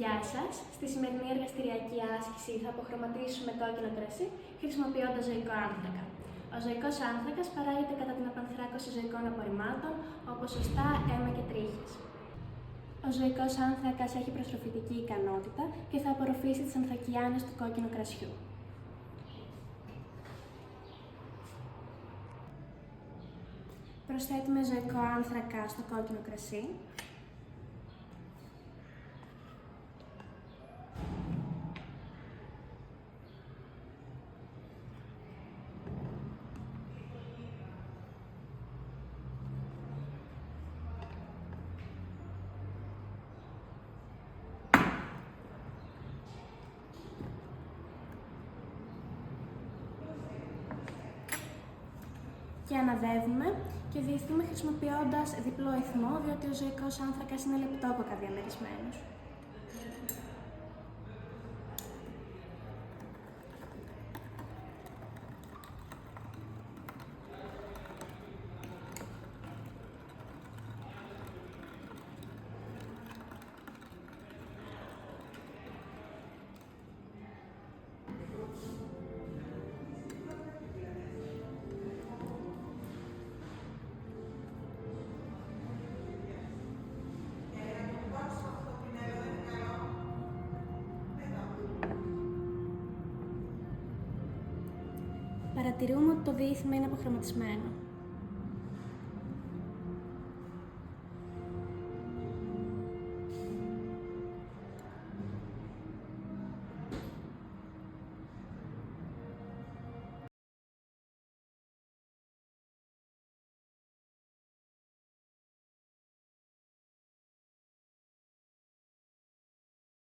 Γεια σας! Στη σημερινή εργαστηριακή άσκηση θα αποχρωματίσουμε κόκκινο κρασί χρησιμοποιώντας ζωικό άνθρακα. Ο ζωικός άνθρακας παράγεται κατά την απανθράκωση ζωικών απορριμμάτων όπως οστά, αίμα και τρίχες. Ο ζωικός άνθρακας έχει προστροφητική ικανότητα και θα απορροφήσει τις ανθρακιάνες του κόκκινου κρασιού. Προσθέτουμε ζωικό άνθρακα στο κόκκινο κρασί. Και αναδεύουμε και διηθούμε χρησιμοποιώντας διπλό ηθμό, διότι ο ζωικός άνθρακας είναι λεπτόκοκα διαμερισμένος. Παρατηρούμε ότι το δίηθυμα είναι αποχρωματισμένο.